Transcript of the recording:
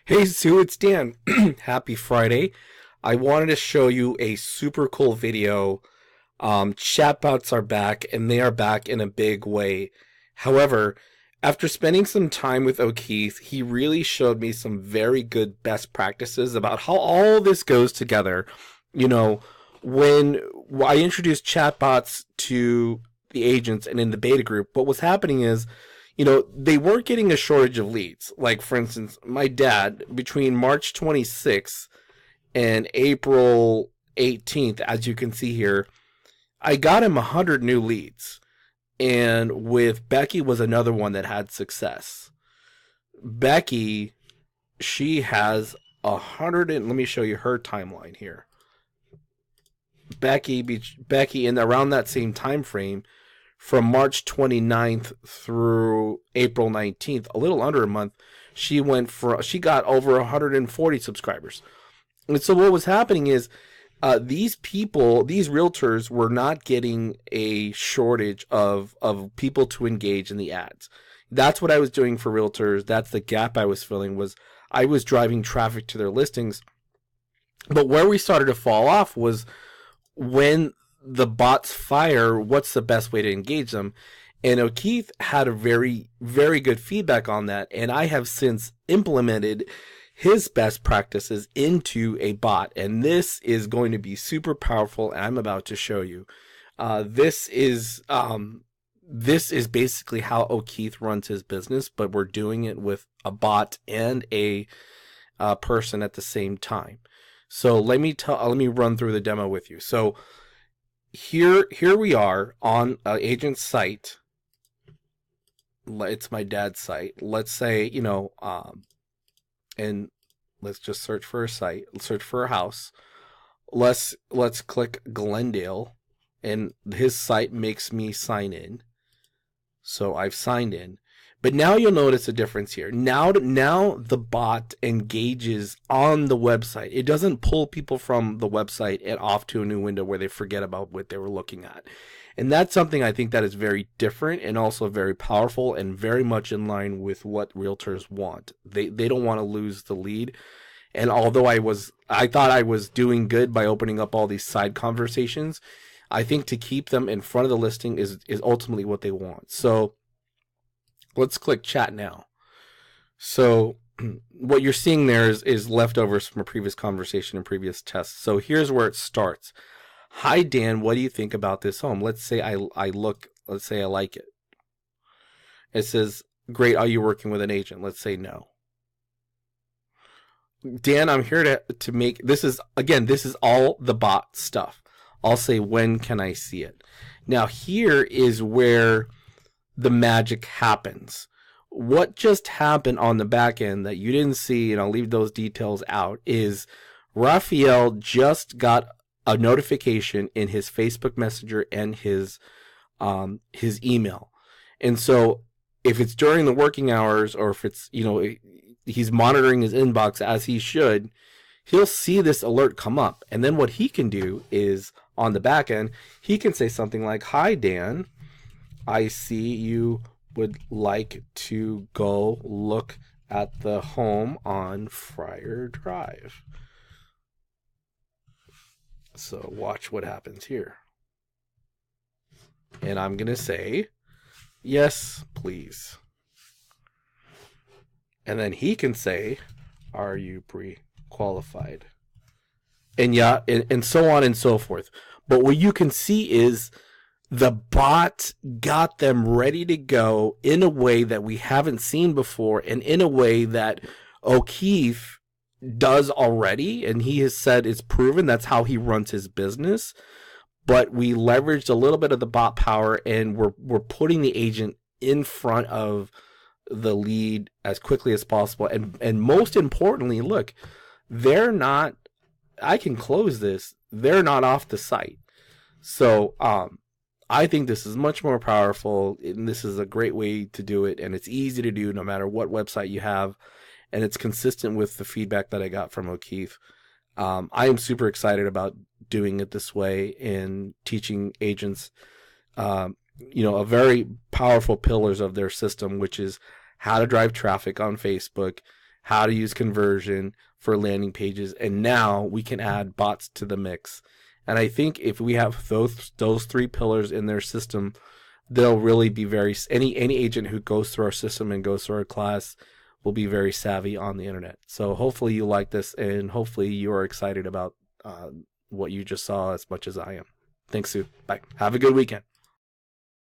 Hey Sue, it's Dan. Happy Friday. I wanted to show you a super cool video. Chatbots are back, and they are back in a big way. However, after spending some time with O'Keefe, he really showed me some very good best practices about how all this goes together. You know, when I introduced chatbots to the agents and in the beta group, what was happening is they weren't getting a shortage of leads. Like, for instance, my dad, between March 26th and April 18th, as you can see here, I got him 100 new leads. And with Becky was another one that had success. Becky, she has 100 and let me show you her timeline here. Becky in around that same time frame, from March 29th through April 19th, a little under a month, she got over 140 subscribers. And so what was happening is these realtors were not getting a shortage of people to engage in the ads. That's what I was doing for realtors. That's the gap I was filling, was I was driving traffic to their listings. But where we started to fall off was when the bots fire, what's the best way to engage them? And O'Keefe had a very, very good feedback on that. And I have since implemented his best practices into a bot. And this is going to be super powerful. And I'm about to show you. This is basically how O'Keefe runs his business, but we're doing it with a bot and a person at the same time. So let me run through the demo with you. So here we are on an agent's site. It's my dad's site. Let's say, and let's just search for a site. Let's search for a house. Let's click Glendale, and his site makes me sign in. So I've signed in. But now you'll notice a difference here. Now the bot engages on the website. It doesn't pull people from the website and off to a new window where they forget about what they were looking at. And that's something I think that is very different and also very powerful and very much in line with what realtors want. They don't want to lose the lead. And although I thought I was doing good by opening up all these side conversations, I think to keep them in front of the listing is ultimately what they want. So let's click chat now. So what you're seeing there is leftovers from a previous conversation and previous tests. So here's where it starts. Hi, Dan, what do you think about this home? Let's say let's say I like it. It says, great, are you working with an agent? Let's say no. Dan, I'm here to make, this is all the bot stuff. I'll say, when can I see it? Now here is where the magic happens. What just happened on the back end that you didn't see, and I'll leave those details out, is Raphael just got a notification in his Facebook Messenger and his email. And so if it's during the working hours, or if it's, he's monitoring his inbox as he should, he'll see this alert come up. And then what he can do is, on the back end, he can say something like, hi, Dan, I see you would like to go look at the home on Friar Drive. So watch what happens here. And I'm going to say, yes, please. And then he can say, are you pre-qualified? And yeah, and so on and so forth. But what you can see is the bot got them ready to go in a way that we haven't seen before, and in a way that O'Keefe does already, and he has said it's proven that's how he runs his business. But we leveraged a little bit of the bot power, and we're putting the agent in front of the lead as quickly as possible. And most importantly, look, they're not, I can close this, they're not off the site. So I think this is much more powerful, and this is a great way to do it, and it's easy to do no matter what website you have, and it's consistent with the feedback that I got from O'Keefe. I am super excited about doing it this way and teaching agents, a very powerful pillars of their system, which is how to drive traffic on Facebook, how to use Kunversion for landing pages, and now we can add bots to the mix. And I think if we have those three pillars in their system, they'll really be any agent who goes through our system and goes through our class will be very savvy on the internet. So hopefully you like this, and hopefully you are excited about what you just saw as much as I am. Thanks, Sue. Bye. Have a good weekend.